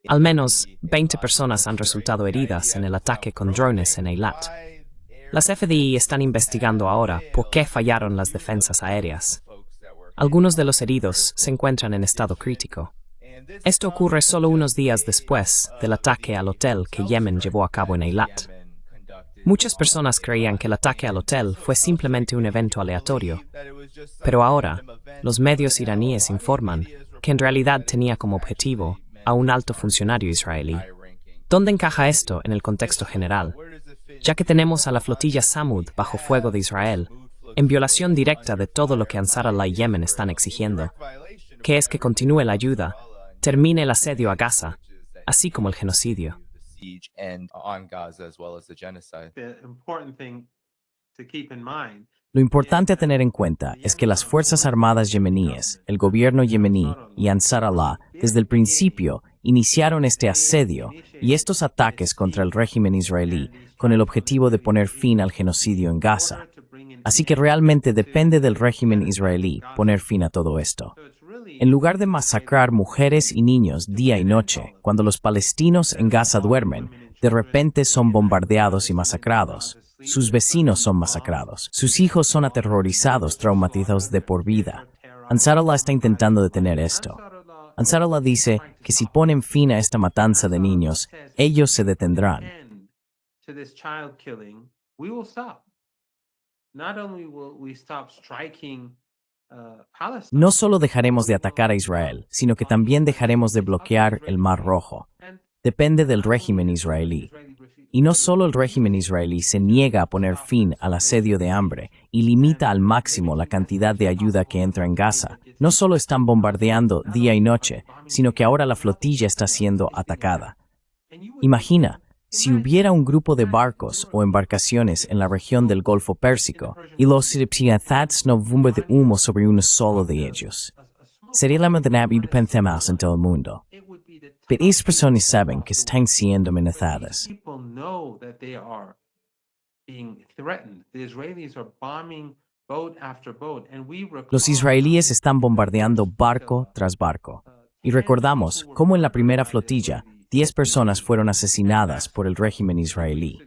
Al menos 20 personas han resultado heridas en el ataque con drones en Eilat. Las FDI están investigando ahora por qué fallaron las defensas aéreas. Algunos de los heridos se encuentran en estado crítico. Esto ocurre solo unos días después del ataque al hotel que Yemen llevó a cabo en Eilat. Muchas personas creían que el ataque al hotel fue simplemente un evento aleatorio, pero ahora los medios iraníes informan que en realidad tenía como objetivo a un alto funcionario israelí. ¿Dónde encaja esto en el contexto general? Ya que tenemos a la flotilla Samud bajo fuego de Israel, en violación directa de todo lo que Ansar Allah y Yemen están exigiendo, que es que continúe la ayuda, termine el asedio a Gaza, así como el genocidio. Lo importante a tener en cuenta es que las Fuerzas Armadas yemeníes, el gobierno yemení y Ansar Allah, desde el principio, iniciaron este asedio y estos ataques contra el régimen israelí con el objetivo de poner fin al genocidio en Gaza. Así que realmente depende del régimen israelí poner fin a todo esto. En lugar de masacrar mujeres y niños día y noche, cuando los palestinos en Gaza duermen, de repente son bombardeados y masacrados. Sus vecinos son masacrados. Sus hijos son aterrorizados, traumatizados de por vida. Ansar Allah está intentando detener esto. Ansar Allah dice que si ponen fin a esta matanza de niños, ellos se detendrán. No solo dejaremos de atacar a Israel, sino que también dejaremos de bloquear el Mar Rojo. Depende del régimen israelí. Y no solo el régimen israelí se niega a poner fin al asedio de hambre y limita al máximo la cantidad de ayuda que entra en Gaza. No solo están bombardeando día y noche, sino que ahora la flotilla está siendo atacada. Imagina, si hubiera un grupo de barcos o embarcaciones en la región del Golfo Pérsico y los sirianos no bomba de humo sobre uno solo de ellos. Sería la manera de pensar en todo el mundo. Pero esas personas saben que están siendo amenazadas. Los israelíes están bombardeando barco tras barco. Y recordamos cómo en la primera flotilla, 10 personas fueron asesinadas por el régimen israelí.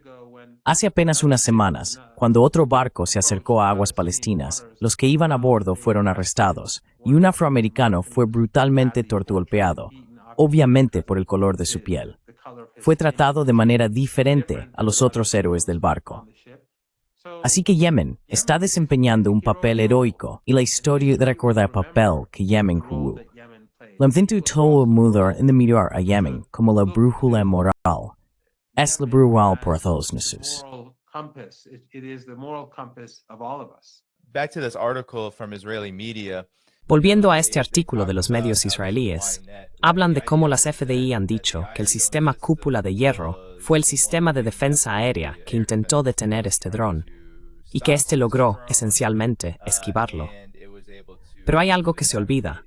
Hace apenas unas semanas, cuando otro barco se acercó a aguas palestinas, los que iban a bordo fueron arrestados y un afroamericano fue brutalmente torturado, obviamente por el color de su piel. Fue tratado de manera diferente a los otros héroes del barco. Así que Yemen está desempeñando un papel heroico y la historia recuerda el papel que Yemen jugó. Lamento todo el mundo en mirar a Yemen como la brújula moral. Es la brújula por todos nosotros. Back to this article from Israeli media. Volviendo a este artículo de los medios israelíes, hablan de cómo las FDI han dicho que el sistema cúpula de hierro fue el sistema de defensa aérea que intentó detener este dron y que este logró, esencialmente, esquivarlo. Pero hay algo que se olvida,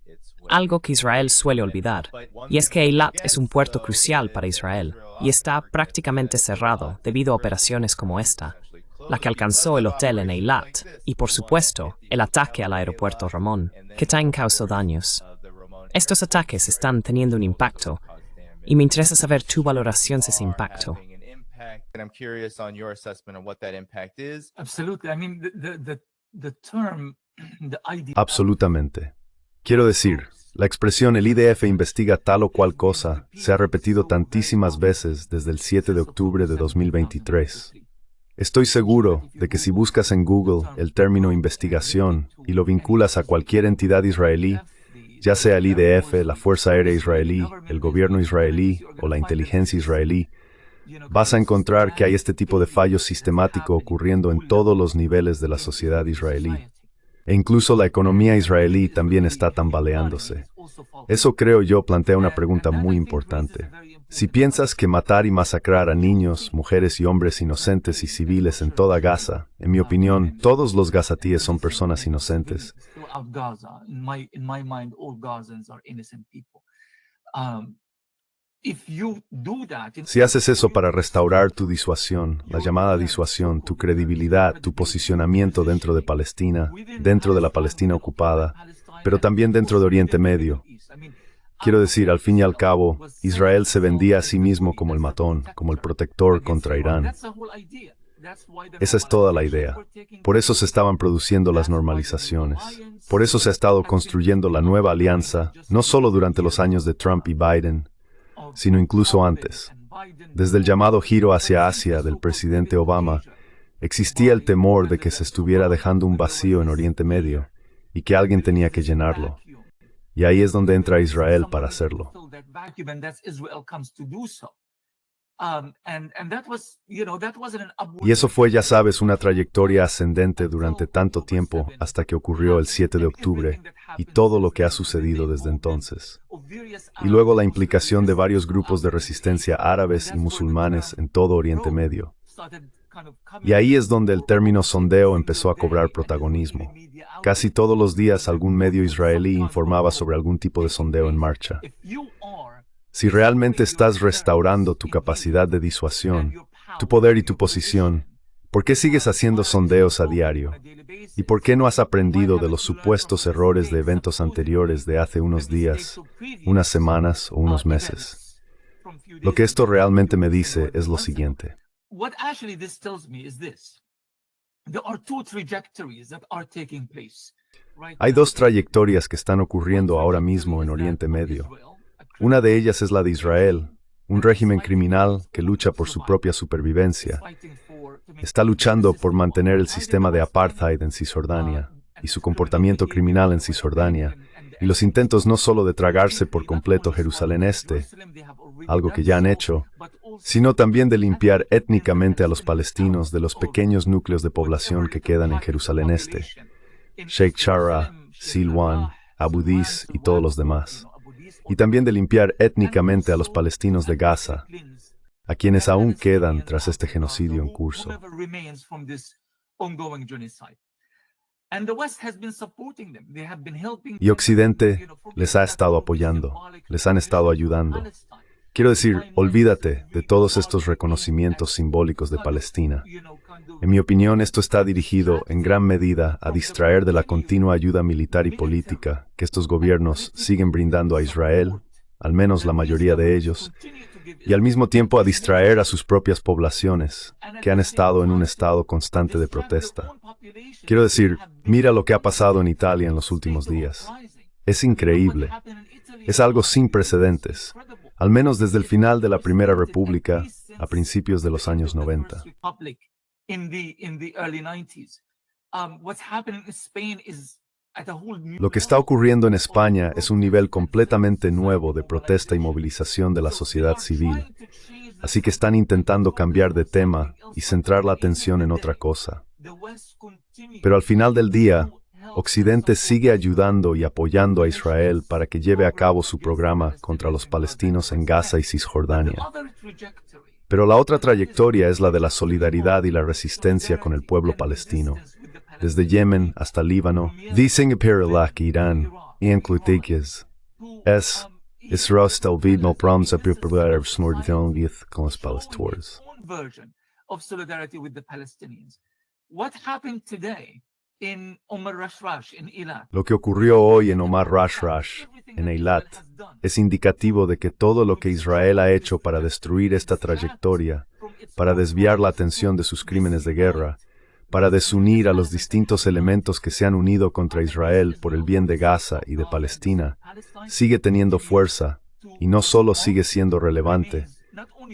algo que Israel suele olvidar, y es que Eilat es un puerto crucial para Israel y está prácticamente cerrado debido a operaciones como esta, la que alcanzó el hotel en Eilat y, por supuesto, el ataque al aeropuerto Ramón, que también causó daños. Estos ataques están teniendo un impacto y me interesa saber tu valoración de ese impacto. Absolutamente. Quiero decir, la expresión el IDF investiga tal o cual cosa se ha repetido tantísimas veces desde el 7 de octubre de 2023. Estoy seguro de que si buscas en Google el término investigación y lo vinculas a cualquier entidad israelí, ya sea el IDF, la Fuerza Aérea Israelí, el gobierno israelí o la inteligencia israelí, vas a encontrar que hay este tipo de fallo sistemático ocurriendo en todos los niveles de la sociedad israelí. E incluso la economía israelí también está tambaleándose. Eso, creo yo, plantea una pregunta muy importante. Si piensas que matar y masacrar a niños, mujeres y hombres inocentes y civiles en toda Gaza, en mi opinión, todos los gazatíes son personas inocentes. Si haces eso para restaurar tu disuasión, la llamada disuasión, tu credibilidad, tu posicionamiento dentro de Palestina, dentro de la Palestina ocupada, pero también dentro de Oriente Medio, Quiero decir, al fin y al cabo, Israel se vendía a sí mismo como el matón, como el protector contra Irán. Esa es toda la idea. Por eso se estaban produciendo las normalizaciones. Por eso se ha estado construyendo la nueva alianza, no solo durante los años de Trump y Biden, sino incluso antes. Desde el llamado giro hacia Asia del presidente Obama, existía el temor de que se estuviera dejando un vacío en Oriente Medio y que alguien tenía que llenarlo. Y ahí es donde entra Israel para hacerlo. Y eso fue, ya sabes, una trayectoria ascendente durante tanto tiempo hasta que ocurrió el 7 de octubre y todo lo que ha sucedido desde entonces. Y luego la implicación de varios grupos de resistencia árabes y musulmanes en todo Oriente Medio. Y ahí es donde el término sondeo empezó a cobrar protagonismo. Casi todos los días algún medio israelí informaba sobre algún tipo de sondeo en marcha. Si realmente estás restaurando tu capacidad de disuasión, tu poder y tu posición, ¿por qué sigues haciendo sondeos a diario? ¿Y por qué no has aprendido de los supuestos errores de eventos anteriores de hace unos días, unas semanas o unos meses? Lo que esto realmente me dice es lo siguiente. Hay dos trayectorias que están ocurriendo ahora mismo en Oriente Medio. Una de ellas es la de Israel, un régimen criminal que lucha por su propia supervivencia. Está luchando por mantener el sistema de apartheid en Cisjordania y su comportamiento criminal en Cisjordania, y los intentos no solo de tragarse por completo Jerusalén Este, algo que ya han hecho, sino también de limpiar étnicamente a los palestinos de los pequeños núcleos de población que quedan en Jerusalén Este, Sheikh Jarrah, Silwan, Abu Dis y todos los demás. Y también de limpiar étnicamente a los palestinos de Gaza, a quienes aún quedan tras este genocidio en curso. Y Occidente les ha estado apoyando, les han estado ayudando. Quiero decir, olvídate de todos estos reconocimientos simbólicos de Palestina. En mi opinión, esto está dirigido en gran medida a distraer de la continua ayuda militar y política que estos gobiernos siguen brindando a Israel, al menos la mayoría de ellos, y al mismo tiempo a distraer a sus propias poblaciones, que han estado en un estado constante de protesta. Quiero decir, mira lo que ha pasado en Italia en los últimos días. Es increíble. Es algo sin precedentes, al menos desde el final de la Primera República a principios de los años 90. Lo que está ocurriendo en España es un nivel completamente nuevo de protesta y movilización de la sociedad civil, así que están intentando cambiar de tema y centrar la atención en otra cosa. Pero al final del día, Occidente sigue ayudando y apoyando a Israel para que lleve a cabo su programa contra los palestinos en Gaza y Cisjordania. Pero la otra trayectoria es la de la solidaridad y la resistencia con el pueblo palestino. Desde Yemen hasta Líbano, dicen Imperialak Irán, y incluidas es Israel stelvid no proms a popular smordithonlith con los palestinos. Lo que ocurrió hoy en Omar Rashrash, en Eilat, es indicativo de que todo lo que Israel ha hecho para destruir esta trayectoria, para desviar la atención de sus crímenes de guerra, para desunir a los distintos elementos que se han unido contra Israel por el bien de Gaza y de Palestina, sigue teniendo fuerza y no solo sigue siendo relevante,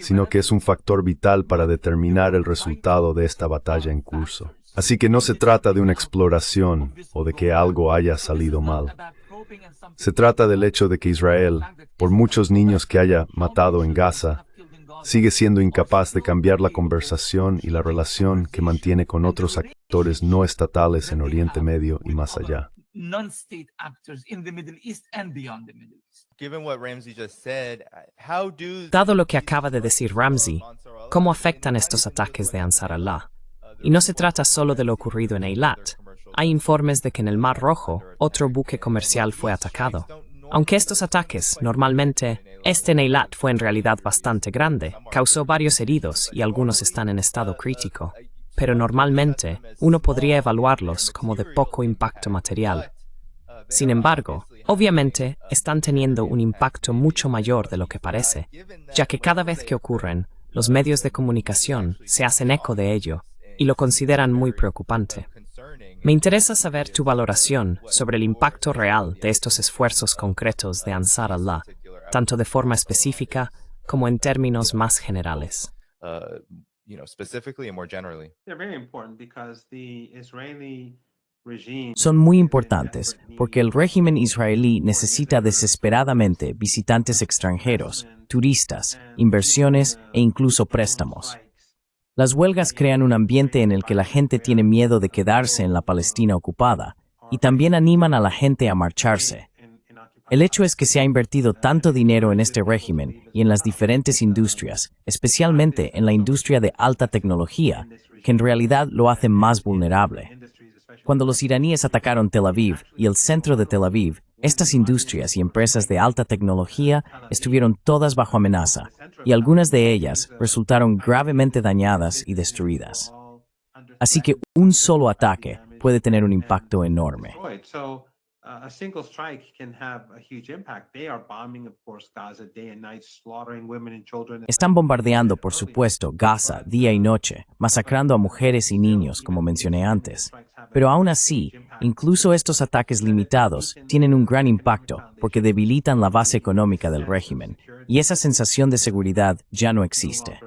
sino que es un factor vital para determinar el resultado de esta batalla en curso. Así que no se trata de una exploración o de que algo haya salido mal. Se trata del hecho de que Israel, por muchos niños que haya matado en Gaza, sigue siendo incapaz de cambiar la conversación y la relación que mantiene con otros actores no estatales en Oriente Medio y más allá. Dado lo que acaba de decir Ramzi, ¿cómo afectan estos ataques de Ansar Allah? Y no se trata solo de lo ocurrido en Eilat. Hay informes de que en el Mar Rojo otro buque comercial fue atacado. Aunque estos ataques, normalmente, en Eilat fue en realidad bastante grande, causó varios heridos y algunos están en estado crítico. Pero normalmente, uno podría evaluarlos como de poco impacto material. Sin embargo, Obviamente, están teniendo un impacto mucho mayor de lo que parece, ya que cada vez que ocurren, los medios de comunicación se hacen eco de ello y lo consideran muy preocupante. Me interesa saber tu valoración sobre el impacto real de estos esfuerzos concretos de Ansar Allah, tanto de forma específica como en términos más generales. Son muy importantes porque el régimen israelí necesita desesperadamente visitantes extranjeros, turistas, inversiones e incluso préstamos. Las huelgas crean un ambiente en el que la gente tiene miedo de quedarse en la Palestina ocupada y también animan a la gente a marcharse. El hecho es que se ha invertido tanto dinero en este régimen y en las diferentes industrias, especialmente en la industria de alta tecnología, que en realidad lo hace más vulnerable. Cuando los iraníes atacaron Tel Aviv y el centro de Tel Aviv, estas industrias y empresas de alta tecnología estuvieron todas bajo amenaza, y algunas de ellas resultaron gravemente dañadas y destruidas. Así que un solo ataque puede tener un impacto enorme. A single strike can have a huge impact. They are bombing, of course, Gaza day and night, slaughtering women and children. Están bombardeando, por supuesto, Gaza día y noche, masacrando a mujeres y niños, como mencioné antes. Pero aún así, incluso estos ataques limitados tienen un gran impacto porque debilitan la base económica del régimen, y esa sensación de seguridad ya no existe.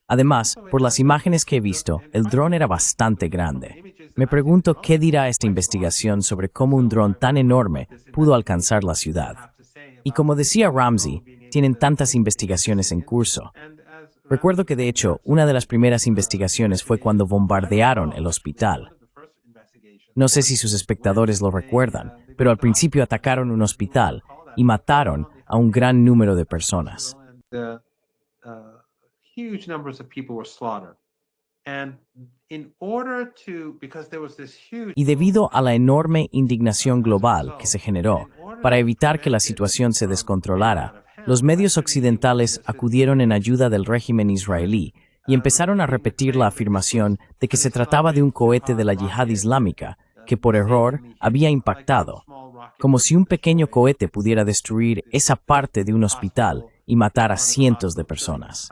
Además, por las imágenes que he visto, el dron era bastante grande. Me pregunto qué dirá esta investigación sobre cómo un dron tan enorme pudo alcanzar la ciudad. Y como decía Ramsey, tienen tantas investigaciones en curso. Recuerdo que de hecho, una de las primeras investigaciones fue cuando bombardearon el hospital. No sé si sus espectadores lo recuerdan, pero al principio atacaron un hospital y mataron a un gran número de personas. Huge numbers of people were slaughtered. Y debido a la enorme indignación global que se generó, para evitar que la situación se descontrolara, los medios occidentales acudieron en ayuda del régimen israelí y empezaron a repetir la afirmación de que se trataba de un cohete de la yihad islámica que por error había impactado, como si un pequeño cohete pudiera destruir esa parte de un hospital y matar a cientos de personas.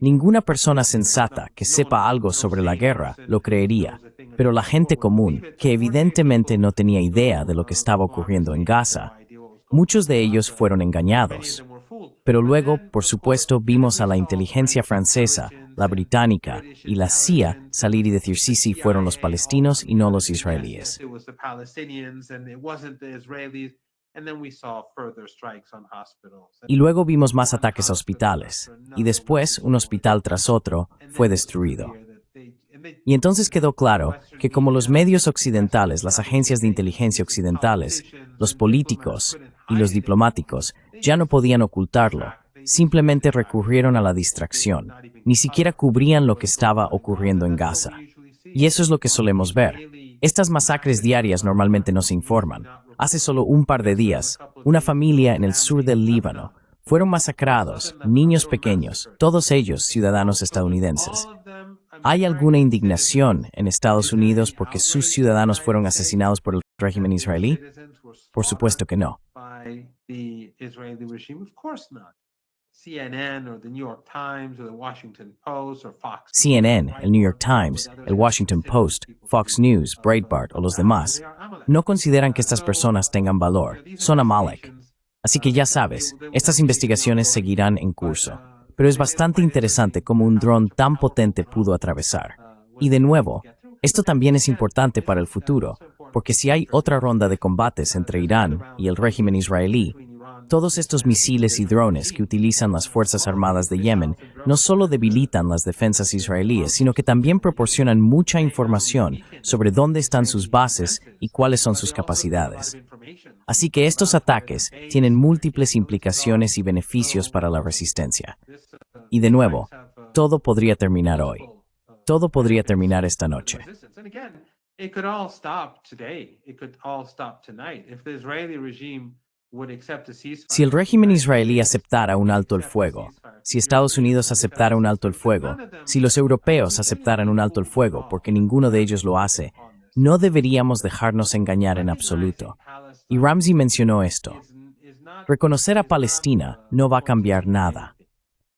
Ninguna persona sensata que sepa algo sobre la guerra lo creería, pero la gente común, que evidentemente no tenía idea de lo que estaba ocurriendo en Gaza, muchos de ellos fueron engañados. Pero luego, por supuesto, vimos a la inteligencia francesa, la británica y la CIA salir y decir sí, fueron los palestinos y no los israelíes. Y luego vimos más ataques a hospitales, y después un hospital tras otro fue destruido. Y entonces quedó claro que como los medios occidentales, las agencias de inteligencia occidentales, los políticos y los diplomáticos ya no podían ocultarlo, simplemente recurrieron a la distracción, ni siquiera cubrían lo que estaba ocurriendo en Gaza. Y eso es lo que solemos ver. Estas masacres diarias normalmente no se informan. Hace solo un par de días, una familia en el sur del Líbano fueron masacrados, niños pequeños, todos ellos ciudadanos estadounidenses. ¿Hay alguna indignación en Estados Unidos porque sus ciudadanos fueron asesinados por el régimen israelí? Por supuesto que no. CNN, el New York Times, el Washington Post, Fox News, Breitbart o los demás no consideran que estas personas tengan valor. Son Amalek. Así que ya sabes, estas investigaciones seguirán en curso. Pero es bastante interesante cómo un dron tan potente pudo atravesar. Y de nuevo, esto también es importante para el futuro, porque si hay otra ronda de combates entre Irán y el régimen israelí, todos estos misiles y drones que utilizan las Fuerzas Armadas de Yemen no solo debilitan las defensas israelíes, sino que también proporcionan mucha información sobre dónde están sus bases y cuáles son sus capacidades. Así que estos ataques tienen múltiples implicaciones y beneficios para la resistencia. Y de nuevo, todo podría terminar hoy. Todo podría terminar esta noche. Si el régimen israelí aceptara un alto el fuego, si Estados Unidos aceptara un alto el fuego, si los europeos aceptaran un alto el fuego, porque ninguno de ellos lo hace, No deberíamos dejarnos engañar en absoluto. Y Ramsey mencionó esto. Reconocer a Palestina no va a cambiar nada.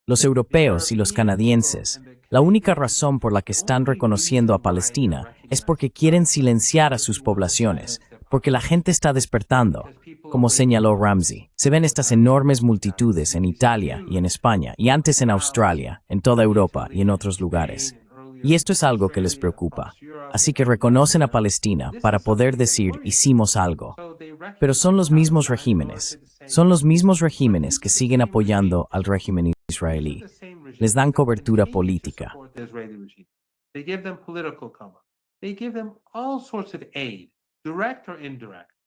Los europeos y los canadienses, la única razón por la que están reconociendo a Palestina es porque quieren silenciar a sus poblaciones, porque la gente está despertando. Como señaló Ramsey, se ven estas enormes multitudes en Italia y en España, y antes en Australia, en toda Europa y en otros lugares. Y esto es algo que les preocupa. Así que reconocen a Palestina para poder decir hicimos algo. Pero son los mismos regímenes. Son los mismos regímenes que siguen apoyando al régimen israelí. Les dan cobertura política.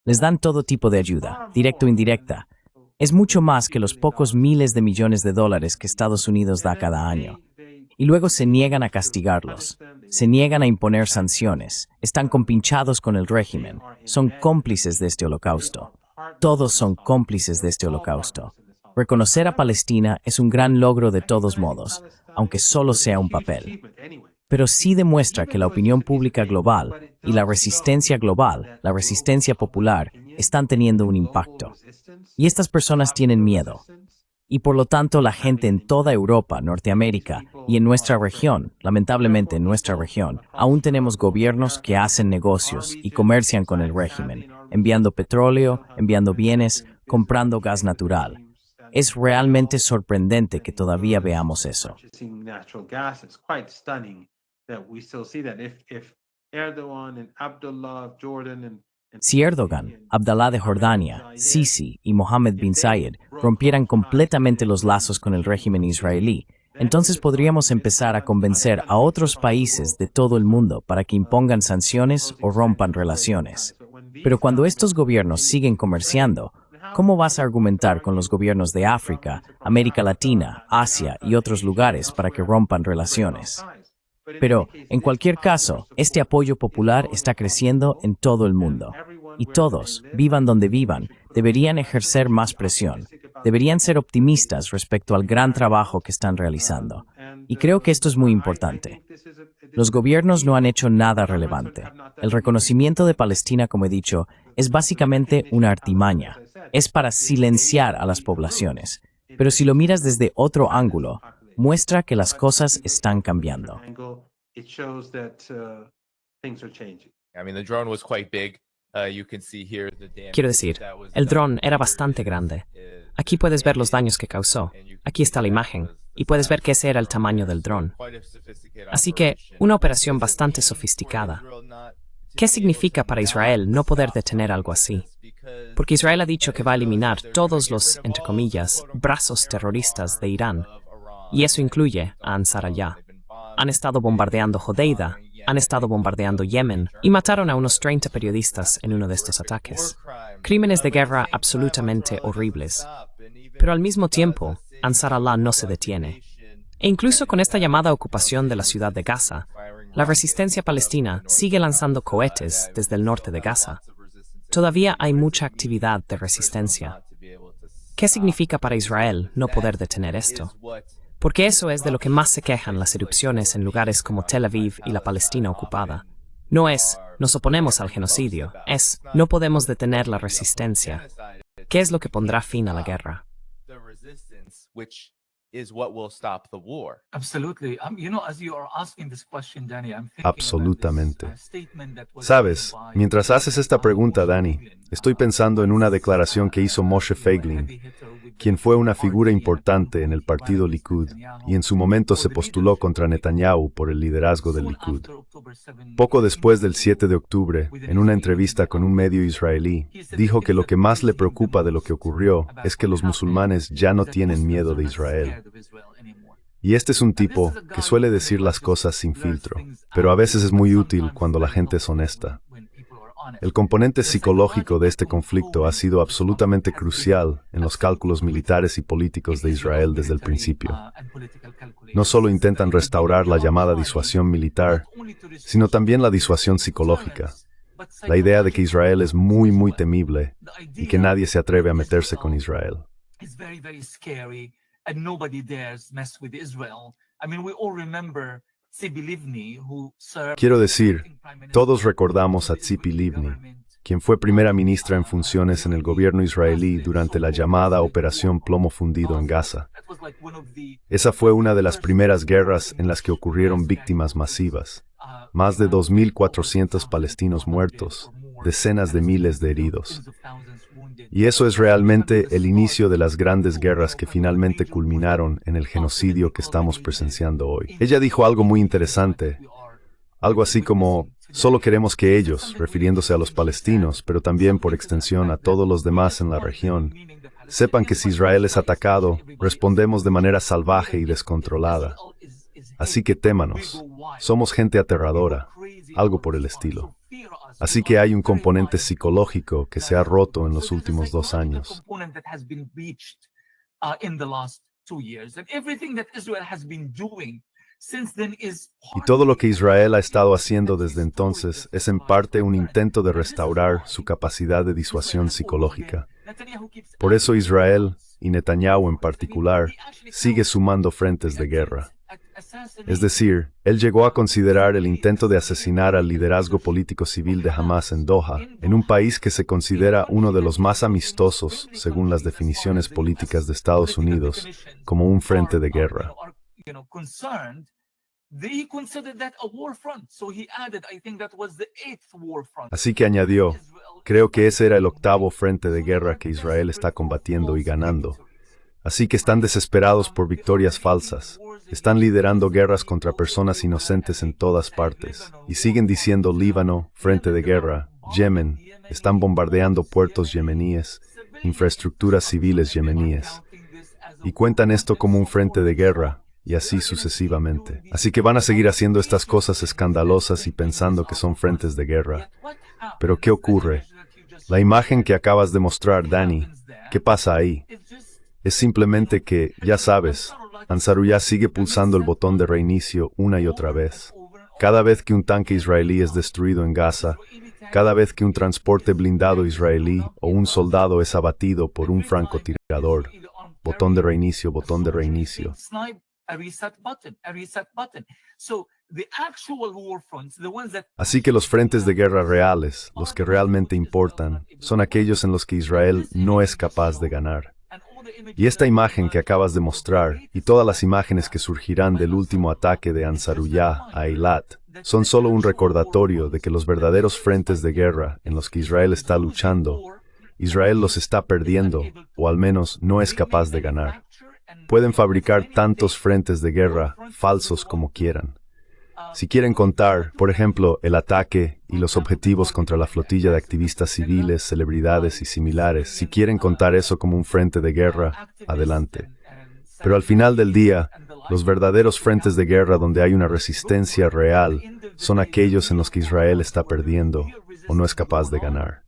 Les dan todo tipo de ayuda, directa o indirecta. Es mucho más que los pocos miles de millones de dólares que Estados Unidos da cada año. Y luego se niegan a castigarlos, se niegan a imponer sanciones, están compinchados con el régimen, son cómplices de este holocausto. Todos son cómplices de este holocausto. Reconocer a Palestina es un gran logro de todos modos, aunque solo sea un papel. Pero sí demuestra que la opinión pública global y la resistencia global, la resistencia popular, están teniendo un impacto. Y estas personas tienen miedo. Y por lo tanto la gente en toda Europa, Norteamérica y en nuestra región, lamentablemente en nuestra región, aún tenemos gobiernos que hacen negocios y comercian con el régimen, enviando petróleo, enviando bienes, comprando gas natural. Es realmente sorprendente que todavía veamos eso. Si Erdogan, Abdalá de Jordania, Sisi y Mohammed bin Zayed rompieran completamente los lazos con el régimen israelí, entonces podríamos empezar a convencer a otros países de todo el mundo para que impongan sanciones o rompan relaciones. Pero cuando estos gobiernos siguen comerciando, ¿cómo vas a argumentar con los gobiernos de África, América Latina, Asia y otros lugares para que rompan relaciones? Pero, en cualquier caso, este apoyo popular está creciendo en todo el mundo. Y todos, vivan donde vivan, deberían ejercer más presión. Deberían ser optimistas respecto al gran trabajo que están realizando. Y creo que esto es muy importante. Los gobiernos no han hecho nada relevante. El reconocimiento de Palestina, como he dicho, es básicamente una artimaña. Es para silenciar a las poblaciones. Pero si lo miras desde otro ángulo, muestra que las cosas están cambiando. Quiero decir, el dron era bastante grande. Aquí puedes ver los daños que causó. Aquí está la imagen. Y puedes ver que ese era el tamaño del dron. Así que, una operación bastante sofisticada. ¿Qué significa para Israel no poder detener algo así? Porque Israel ha dicho que va a eliminar todos los, entre comillas, brazos terroristas de Irán. Y eso incluye a Ansar Allah. Han estado bombardeando Hodeida, han estado bombardeando Yemen y mataron a unos 30 periodistas en uno de estos ataques. Crímenes de guerra absolutamente horribles. Pero al mismo tiempo, Ansar Allah no se detiene. E incluso con esta llamada ocupación de la ciudad de Gaza, la resistencia palestina sigue lanzando cohetes desde el norte de Gaza. Todavía hay mucha actividad de resistencia. ¿Qué significa para Israel no poder detener esto? Porque eso es de lo que más se quejan las erupciones en lugares como Tel Aviv y la Palestina ocupada. No es, nos oponemos al genocidio, es, no podemos detener la resistencia. ¿Qué es lo que pondrá fin a la guerra? Absolutamente. Sabes, mientras haces esta pregunta, Danny, estoy pensando en una declaración que hizo Moshe Feiglin, quien fue una figura importante en el partido Likud y en su momento se postuló contra Netanyahu por el liderazgo del Likud. Poco después del 7 de octubre, en una entrevista con un medio israelí, dijo que lo que más le preocupa de lo que ocurrió es que los musulmanes ya no tienen miedo de Israel. Y este es un tipo que suele decir las cosas sin filtro, pero a veces es muy útil cuando la gente es honesta. El componente psicológico de este conflicto ha sido absolutamente crucial en los cálculos militares y políticos de Israel desde el principio. No solo intentan restaurar la llamada disuasión militar, sino también la disuasión psicológica. La idea de que Israel es muy temible y que nadie se atreve a meterse con Israel. Quiero decir, todos recordamos a Tzipi Livni, quien fue primera ministra en funciones en el gobierno israelí durante la llamada Operación Plomo Fundido en Gaza. Esa fue una de las primeras guerras en las que ocurrieron víctimas masivas. Más de 2.400 palestinos muertos, decenas de miles de heridos. Y eso es realmente el inicio de las grandes guerras que finalmente culminaron en el genocidio que estamos presenciando hoy. Ella dijo algo muy interesante, algo así como: solo queremos que ellos, refiriéndose a los palestinos, pero también por extensión a todos los demás en la región, sepan que si Israel es atacado, respondemos de manera salvaje y descontrolada. Así que témanos, somos gente aterradora, algo por el estilo. Así que hay un componente psicológico que se ha roto en los últimos 2 años. Y todo lo que Israel ha estado haciendo desde entonces es en parte un intento de restaurar su capacidad de disuasión psicológica. Por eso Israel, y Netanyahu en particular, sigue sumando frentes de guerra. Es decir, él llegó a considerar el intento de asesinar al liderazgo político civil de Hamas en Doha, en un país que se considera uno de los más amistosos, según las definiciones políticas de Estados Unidos, como un frente de guerra. Así que añadió, creo que ese era el 8º frente de guerra que Israel está combatiendo y ganando. Así que están desesperados por victorias falsas. Están liderando guerras contra personas inocentes en todas partes. Y siguen diciendo Líbano, frente de guerra, Yemen, están bombardeando puertos yemeníes, infraestructuras civiles yemeníes. Y cuentan esto como un frente de guerra, y así sucesivamente. Así que van a seguir haciendo estas cosas escandalosas y pensando que son frentes de guerra. Pero ¿qué ocurre? La imagen que acabas de mostrar, Dani, ¿qué pasa ahí? Es simplemente que, ya sabes, Ansarullah sigue pulsando el botón de reinicio una y otra vez. Cada vez que un tanque israelí es destruido en Gaza, cada vez que un transporte blindado israelí o un soldado es abatido por un francotirador, botón de reinicio, botón de reinicio. Así que los frentes de guerra reales, los que realmente importan, son aquellos en los que Israel no es capaz de ganar. Y esta imagen que acabas de mostrar, y todas las imágenes que surgirán del último ataque de Ansarullah a Eilat, son solo un recordatorio de que los verdaderos frentes de guerra en los que Israel está luchando, Israel los está perdiendo, o al menos no es capaz de ganar. Pueden fabricar tantos frentes de guerra falsos como quieran. Si quieren contar, por ejemplo, el ataque y los objetivos contra la flotilla de activistas civiles, celebridades y similares, si quieren contar eso como un frente de guerra, adelante. Pero al final del día, los verdaderos frentes de guerra donde hay una resistencia real son aquellos en los que Israel está perdiendo o no es capaz de ganar.